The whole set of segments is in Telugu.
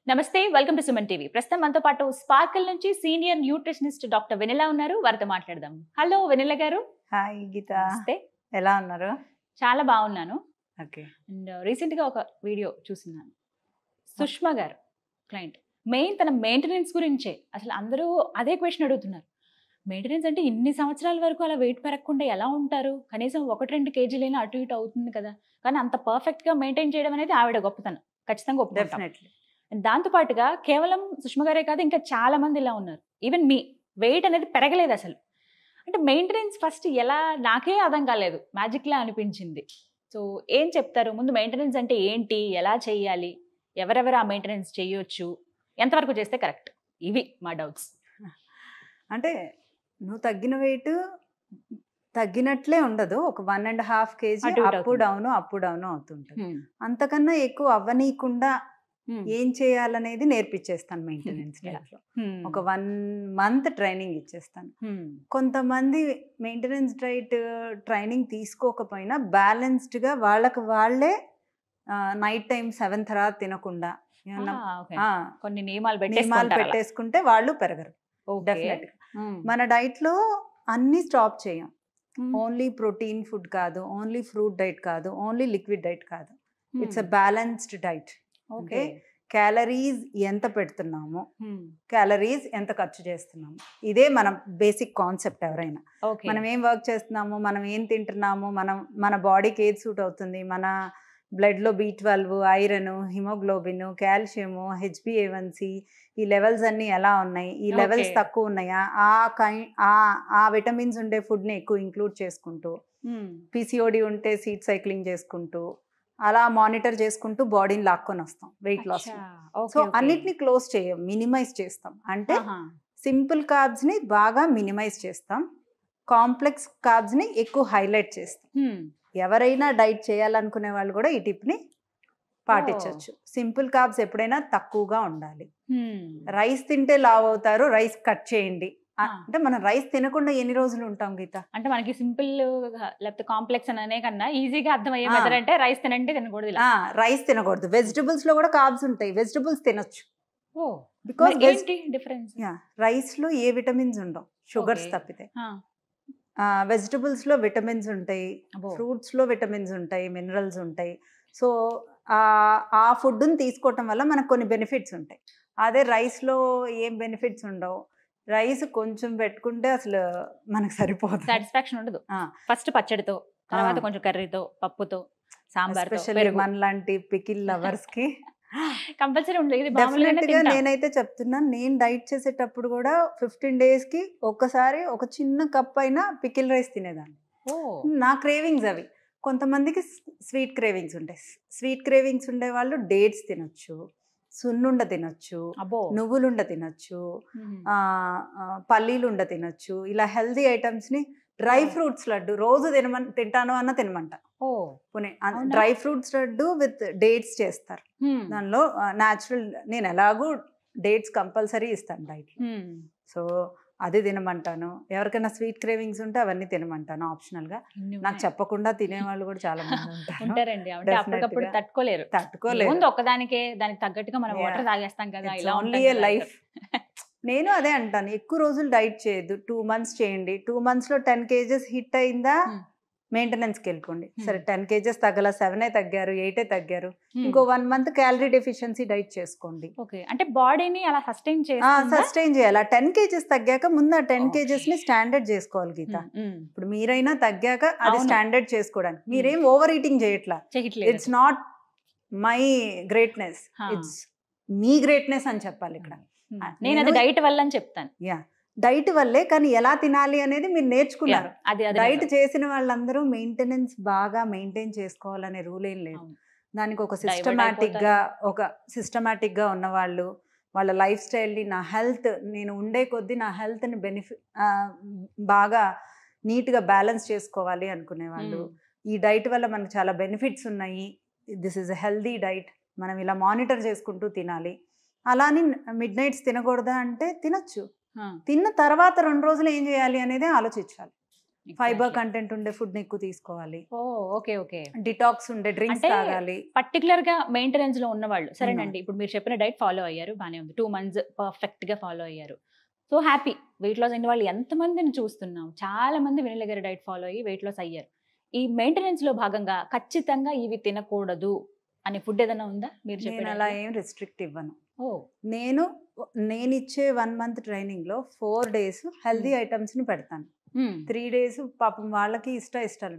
నమస్తే, వెల్కమ్ టు సుమన్ టీవీ. ప్రస్తుతం మనతో పాటు స్పార్కిల్ నుంచి సీనియర్ న్యూట్రిషనిస్ట్ డాక్టర్ వెనిలా ఉన్నారు. వారితో మాట్లాడదాం. హలో వెనిలా గారు. హాయ్ గీత, నమస్తే. ఎలా ఉన్నారు? చాలా బాగున్నాను. ఓకే. అండ్ రీసెంట్ గా ఒక వీడియో చూస్తున్నాను. సుష్మా గారు క్లయింట్ తన మెయింటెనెన్స్ గురించే అసలు అందరూ అదే క్వశ్చన్ అడుగుతున్నారు. మెయింటెనెన్స్ అంటే ఇన్ని సంవత్సరాల వరకు అలా వెయిట్ పెరగకుండా ఎలా ఉంటారు? కనీసం 1-2 కేజీలైనా అటు ఇటు అవుతుంది కదా. కానీ అంత పర్ఫెక్ట్ గా మెయింటైన్ చేయడం అనేది ఆవిడ గొప్పతనం. ఖచ్చితంగా ఒప్పుకుంటాం. డెఫినెట్లీ. దాంతో పాటుగా కేవలం సుష్మా గారే కాదు, ఇంకా చాలా మంది ఇలా ఉన్నారు. ఈవెన్ మీ వెయిట్ అనేది పెరగలేదు అసలు. అంటే మెయింటెనెన్స్ ఫస్ట్ ఎలా, నాకే అర్థం కాలేదు, మ్యాజిక్ లా అనిపించింది. సో ఏం చెప్తారు? ముందు మెయింటెనెన్స్ అంటే ఏంటి, ఎలా చేయాలి, ఎవరెవరు ఆ మెయింటెనెన్స్ చేయొచ్చు, ఎంతవరకు చేస్తే కరెక్ట్? ఇవి మా డౌట్స్. అంటే నువ్వు తగ్గిన వెయిట్ తగ్గినట్లే ఉండదు. ఒక 1.5 కేజీ అటు ఇటు అప్ డౌన్ అవుతుంటుంది. అంతకన్నా ఎక్కువ అవ్వనీయకుండా ఏం చేయాలనేది నేర్పించేస్తాను మెయింటెనెన్స్ డైట్లో. ఒక 1 మంత్ ట్రైనింగ్ ఇచ్చేస్తాను. కొంతమంది మెయింటెనెన్స్ డైట్ ట్రైనింగ్ తీసుకోకపోయినా బ్యాలెన్స్డ్గా వాళ్ళకి వాళ్ళే నైట్ టైం 7 తర్వాత తినకుండా కొన్ని నియమాలు పెట్టేసుకుంటే వాళ్ళు పెరగరు. డెఫినెట్గా మన డైట్లో అన్ని స్టాప్ చేయం. ఓన్లీ ప్రోటీన్ ఫుడ్ కాదు, ఓన్లీ ఫ్రూట్ డైట్ కాదు, ఓన్లీ లిక్విడ్ డైట్ కాదు. It's a balanced diet. Okay, calories ఎంత పెడుతున్నాము, క్యాలరీస్ ఎంత ఖర్చు చేస్తున్నాము, ఇదే మన బేసిక్ కాన్సెప్ట్. ఎవరైనా మనం ఏం వర్క్ చేస్తున్నాము, మనం ఏం తింటున్నాము, మన బాడీకి ఏది సూట్ అవుతుంది, మన బ్లడ్లో B12, iron, haemoglobin, calcium, HbA1c ఈ లెవెల్స్ అన్నీ ఎలా ఉన్నాయి, ఈ లెవెల్స్ తక్కువ ఉన్నాయా, ఆ విటమిన్స్ ఉండే ఫుడ్ని ఎక్కువ ఇంక్లూడ్ చేసుకుంటూ, PCOD ఉంటే సీడ్ సైక్లింగ్ చేసుకుంటూ, అలా మానిటర్ చేసుకుంటూ బాడీని లాక్కొని వస్తాం వెయిట్ లాస్. సో అన్నిటిని క్లోజ్ చేయం, మినిమైజ్ చేస్తాం. అంటే సింపుల్ కార్బ్స్ని బాగా మినిమైజ్ చేస్తాం, కాంప్లెక్స్ కార్బ్స్ని ఎక్కువ హైలైట్ చేస్తాం. ఎవరైనా డైట్ చేయాలనుకునే వాళ్ళు కూడా ఈ టిప్ని పాటించవచ్చు. సింపుల్ కార్బ్స్ ఎప్పుడైనా తక్కువగా ఉండాలి. రైస్ తింటే లావ్ అవుతారు, రైస్ కట్ చేయండి అంటే మనం రైస్ తినకుండా ఎన్ని రోజులు ఉంటాం గీత? అంటే మనకి సింపుల్ లేకపోతే కాంప్లెక్స్ అనే కన్నా ఈజీగా అర్థమయ్యే మెథడ్ అంటే రైస్ తినకూడదు. రైస్ తినకూడదు. వెజిటబుల్స్ లో కూడా కార్బ్స్ ఉంటాయి, వెజిటబుల్స్ తినొచ్చు. బికాజ్ డిఫరెన్స్, రైస్ లో ఏ విటమిన్స్ ఉండవు షుగర్స్ తప్పితే. వెజిటబుల్స్ లో విటమిన్స్ ఉంటాయి, ఫ్రూట్స్ లో విటమిన్స్ ఉంటాయి, మినరల్స్ ఉంటాయి. సో ఆ ఫుడ్ని తీసుకోవటం వల్ల మనకు కొన్ని బెనిఫిట్స్ ఉంటాయి. అదే రైస్లో ఏం బెనిఫిట్స్ ఉండవు. రైస్ కొంచెం పెట్టుకుంటే అసలు మనకు సరిపోదు, సాటిస్ఫాక్షన్ ఉండదు. ఫస్ట్ పచ్చడితో, తర్వాత కొంచెం కర్రీతో, పప్పుతో, సాంబార్, ఎస్పెషల్లీ మన లాంటి పికిల్ లవర్స్ కి కంపల్సరీ ఉండదు. డెఫినెట్గా నేనైతే చెప్తున్నాను, నేను డైట్ చేసేటప్పుడు కూడా 15 days కి ఒక్కసారి ఒక చిన్న కప్ అయినా పికిల్ రైస్ తినేదాన్ని. నా క్రేవింగ్స్ అవి. కొంతమందికి స్వీట్ క్రేవింగ్స్ ఉంటాయి. స్వీట్ క్రేవింగ్స్ ఉండే వాళ్ళు డేట్స్ తినొచ్చు, సున్నుండ తినొచ్చు, నువ్వులుండ తినొచ్చు, పల్లీలుండ తినొచ్చు. ఇలా హెల్దీ ఐటమ్స్ని, డ్రై ఫ్రూట్స్ లడ్డు రోజు తింటాను అన్న తినమంట. Dry fruits laddu with dates చేస్తారు. దానిలో న్యాచురల్, నేను ఎలాగూ డేట్స్ కంపల్సరీ ఇస్తాను డైట్. సో అది తినమంటాను. ఎవరికైనా స్వీట్ క్రేవింగ్స్ ఉంటే అవన్నీ తినమంటాను ఆప్షనల్ గా. నాకు చెప్పకుండా తినేవాళ్ళు కూడా చాలా మంది ఉంటారండి. తట్టుకోలేరు. ఒక్కదానికే దానికి తగ్గట్టుగా మనం వాటర్ తాగేస్తాం కదా, ఇలా ఓన్లీ ఏ లైఫ్. నేను అదే అంటాను, ఎక్కువ రోజులు డైట్ చేయొద్దు, 2 months చేయండి. 2 months లో 10 kgs హిట్ అయిందా మెయింటెనెన్స్కి వెళ్ళిపోండి. సరే 10 kgs తగ్గల, 7 తగ్గారు, 8 తగ్గారు, ఇంకో 1 month క్యాలరీ డెఫిషియన్సీ డైట్ చేసుకోండి. అంటే బాడీని అలా సస్టైన్ చేయాలి. 10 kgs తగ్గాక ముందు ఆ 10 kgs ని స్టాండర్డ్ చేసుకోవాలి గీత. ఇప్పుడు మీరైనా తగ్గాక అది స్టాండర్డ్ చేసుకోవడానికి మీరేం ఓవర్ ఈటింగ్ చేయట్లా. It's not my greatness, it's me greatness అని చెప్పాలి ఇక్కడ. నేను అది డైట్ వల్ల అని చెప్తాను. డైట్ వల్లే, కానీ ఎలా తినాలి అనేది మీరు నేర్చుకున్నారు. డైట్ చేసిన వాళ్ళందరూ మెయింటెనెన్స్ బాగా మెయింటైన్ చేసుకోవాలనే రూల్ ఏం లేదు. దానికి ఒక సిస్టమాటిక్ గా ఉన్నవాళ్ళు, వాళ్ళ లైఫ్ స్టైల్ని, నా హెల్త్, నేను ఉండే కొద్దీ నా హెల్త్ని బాగా నీట్గా బ్యాలెన్స్ చేసుకోవాలి అనుకునే వాళ్ళు, ఈ డైట్ వల్ల మనకు చాలా బెనిఫిట్స్ ఉన్నాయి, this is a healthy diet, మనం ఇలా మానిటర్ చేసుకుంటూ తినాలి. అలాని మిడ్ నైట్స్ తినకూడదా అంటే తినొచ్చు. తిన్న తర్వాత 2 రోజులు ఏం చేయాలి అనేది ఆలోచించాలి. ఫైబర్ కంటెంట్ ఉండే ఫుడ్ ఎక్కువ తీసుకోవాలి. Okay okay. డిటాక్స్ ఉండే డ్రింక్స్ అంటే తాగాలి. పర్టికులర్ గా మెయింటెనెన్స్ లో ఉన్నవాళ్ళు సరేనండి, ఇప్పుడు మీరు చెప్పిన డైట్ ఫాలో అయ్యారు, బానే ఉంది, 2 months పర్ఫెక్ట్ గా ఫాలో అయ్యారు, సో హ్యాపీ. వెయిట్ లాస్ అయిన వాళ్ళు ఎంతమందిని చూస్తున్నాం, చాలా మంది వెనిలా గారి డైట్ ఫాలో అయ్యి వెయిట్ లాస్ అయ్యారు. ఈ మెయింటెనెన్స్ లో భాగంగా ఖచ్చితంగా ఇవి తినకూడదు అనే ఫుడ్ ఏదైనా ఉందా? మీరు నేను చెప్పిన అలా ఏం రెస్ట్రిక్ట్ ఇవ్వను. నేను ఇచ్చే 1 month ట్రైనింగ్ లో 4 days హెల్దీ ఐటమ్స్ ని పెడతాను. 3 days పాపం వాళ్ళకి ఇష్టాలు.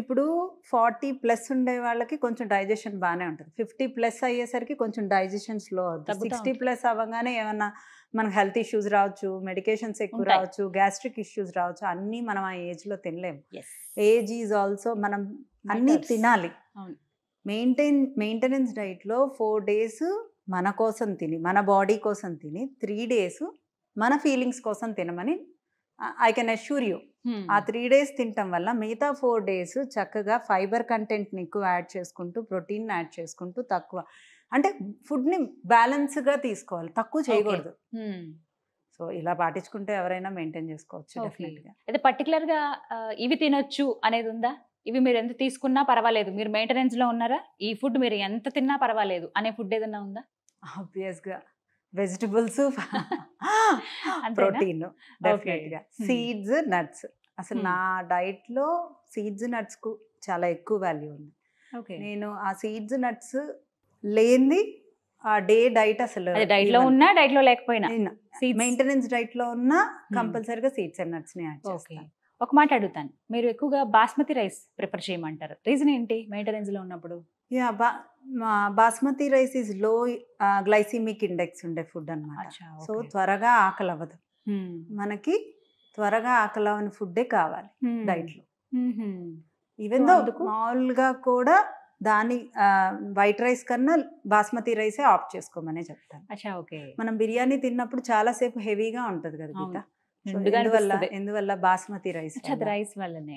ఇప్పుడు 40+ ఉండే వాళ్ళకి కొంచెం డైజెషన్ బాగానే ఉంటుంది. 50+ అయ్యేసరికి కొంచెం డైజెషన్ స్లో అవుతుంది. 60+ అవ్వగానే ఏమన్నా మనకు హెల్త్ ఇష్యూస్ రావచ్చు, మెడికేషన్స్ ఎక్కువ రావచ్చు, గ్యాస్ట్రిక్ ఇష్యూస్ రావచ్చు. అన్నీ మనం ఆ ఏజ్ లో తినలేము. ఏజ్ ఈజ్ ఆల్సో, మనం అన్నీ తినాలి. మెయింటెనెన్స్ డైట్ లో 4 days మన కోసం తిని, మన బాడీ కోసం తిని, 3 days మన ఫీలింగ్స్ కోసం తినమని ఐ కెన్ అష్యూర్ యూ. ఆ 3 days తినటం వల్ల మిగతా 4 days చక్కగా ఫైబర్ కంటెంట్ని ఎక్కువ యాడ్ చేసుకుంటూ, ప్రోటీన్ యాడ్ చేసుకుంటూ, తక్కువ అంటే ఫుడ్ని బ్యాలెన్స్గా తీసుకోవాలి, తక్కువ చేయకూడదు. సో ఇలా పాటించుకుంటే ఎవరైనా మెయింటైన్ చేసుకోవచ్చు. అయితే పర్టికులర్గా ఇవి తినొచ్చు అనేది ఉందా? ఇవి మీరు ఎంత తీసుకున్నా పర్వాలేదు, మీరు మెయింటెనెన్స్ లో ఉన్నారా, ఈ ఫుడ్ మీరు ఎంత తిన్నా పర్వాలేదు అనే ఫుడ్ ఏదైనా ఉందా? ఆబ్వియస్గా వెజిటబుల్స్, ప్రోటీన్, డెఫినెట్గా సీడ్స్, నట్స్. అసలు నా డైట్లో సీడ్స్, నట్స్కు చాలా ఎక్కువ వాల్యూ ఉంది. నేను ఆ సీడ్స్, నట్స్ లేనిది ఆ డే డైట్ అసలు డైట్ లో ఉన్నా, డైట్ లో లేకపోయినా, మెయింటెనెన్స్ డైట్ లో ఉన్నా కంపల్సరీగా సీడ్స్ అండ్ నట్స్ ని యాడ్ చేస్తాను. ఒక మాట అడుగుతాను, మీరు ఎక్కువగా బాస్మతి రైస్ ప్రిఫర్ చేయమంటారు, రీజన్ ఏంటి మెయింటెనెన్స్ లో ఉన్నప్పుడు? Basmati rice is low glycemic index ఉండే ఫుడ్ అన్నమాట. సో త్వరగా ఆకలి అవ్వదు మనకి, త్వరగా ఆకలి అవ్వని ఫుడ్డే కావాలి డైట్ లో. ఈవెన్ దో మామూలుగా కూడా దాని వైట్ రైస్ కన్నా బాస్మతి రైసే ఆప్ట్ చేసుకోమనే చెప్తాను. మనం బిర్యానీ తిన్నప్పుడు చాలా సేపు హెవీగా ఉంటది కదా గీత, ఎందువల్ల బాస్మతి రైస్ వల్లనే.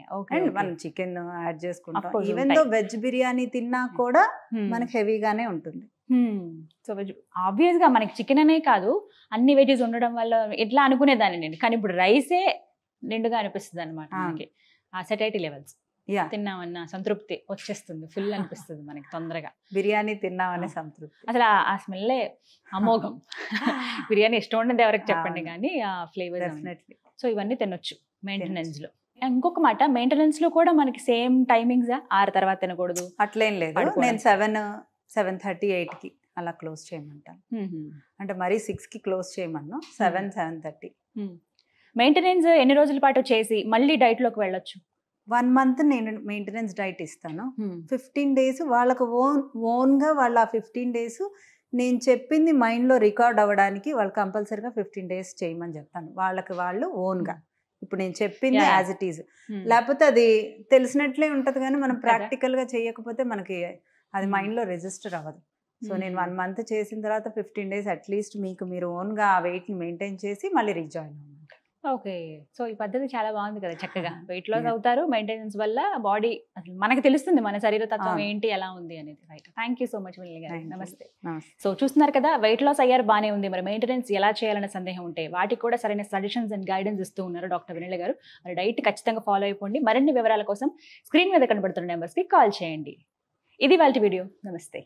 మనం చికెన్ యాడ్ చేసుకుంటాం, ఈవెన్ దో వెజ్ బిర్యానీ తిన్నా కూడా మనకి హెవీగానే ఉంటుంది. సో ఆబ్వియస్ గా మనకి చికెన్ అనే కాదు, అన్ని వెజెస్ ఉండడం వల్ల ఎట్లా అనుకునేదాన్ని నేను, కానీ ఇప్పుడు రైసే నిండుగా అనిపిస్తుంది అనమాట. మనకి ఆ సెటైటీ లెవెల్స్ తిన్నామన్న సంతృప్తి వచ్చేస్తుంది, ఫుల్ అనిపిస్తుంది మనకి తొందరగా. బిర్యానీ తిన్నామనే సంతృప్తి, అసలు ఆ స్మెల్లే అమోఘం. బిర్యానీ ఇష్టం ఉండదు ఎవరికి చెప్పండి, కానీ ఆ ఫ్లేవర్. సో ఇవన్నీ తినొచ్చు మెయింటెనెన్స్ లో. ఇంకొక మాట, మెయింటెనెన్స్ లో కూడా మనకి సేమ్ టైమింగ్స్ 6 తర్వాత తినకూడదు అట్లేం లేదు. నేను 7:30, 8కి అలా క్లోజ్ చేయమంటాను. అంటే మరీ 6కి క్లోజ్ చేయమన్నా, 7:30. మెయింటెనెన్స్ ఎన్ని రోజుల పాటు చేసి మళ్ళీ డైట్ లోకి వెళ్ళొచ్చు? 1 month నేను మెయింటెనెన్స్ డైట్ ఇస్తాను. 15 days వాళ్ళకు ఓన్గా వాళ్ళు ఆ 15 days నేను చెప్పింది మైండ్లో రికార్డ్ అవ్వడానికి వాళ్ళు కంపల్సరీగా 15 days చేయమని చెప్తాను. వాళ్ళకి వాళ్ళు ఓన్గా ఇప్పుడు నేను చెప్పింది యాజ్ ఇట్ ఈజ్. లేకపోతే అది తెలిసినట్లే ఉంటుంది, కానీ మనం ప్రాక్టికల్గా చేయకపోతే మనకి అది మైండ్లో రిజిస్టర్ అవ్వదు. సో నేను 1 month చేసిన తర్వాత 15 days అట్లీస్ట్ మీకు మీరు ఓన్గా ఆ వెయిట్ని మెయింటైన్ చేసి మళ్ళీ రీజాయిన్ అవ్వండి. ఓకే. సో ఈ పద్ధతి చాలా బాగుంది కదా, చక్కగా వెయిట్ లాస్ అవుతారు, మెయింటెనెన్స్ వల్ల బాడీ అసలు మనకు తెలుస్తుంది మన శరీర తత్వం ఏంటి ఎలా ఉంది అనేది. Right, thank you so much vanilla గారు, నమస్తే. సో చూస్తున్నారు కదా, వెయిట్ లాస్ అయ్యారు, బాగానే ఉంది, మరి మెయింటెనెన్స్ ఎలా చేయాలనే సందేహం ఉంటే వాటికి కూడా సరైన సజెషన్స్ అండ్ గైడెన్స్ ఇస్తూ ఉన్నారు డాక్టర్ వెనిలా గారు. మరి డైట్ ఖచ్చితంగా ఫాలో అయిపోండి. మరిన్ని వివరాల కోసం స్క్రీన్ మీద కనబడుతున్న నెంబర్స్కి కాల్ చేయండి. ఇది వాళ్ళ వీడియో. నమస్తే.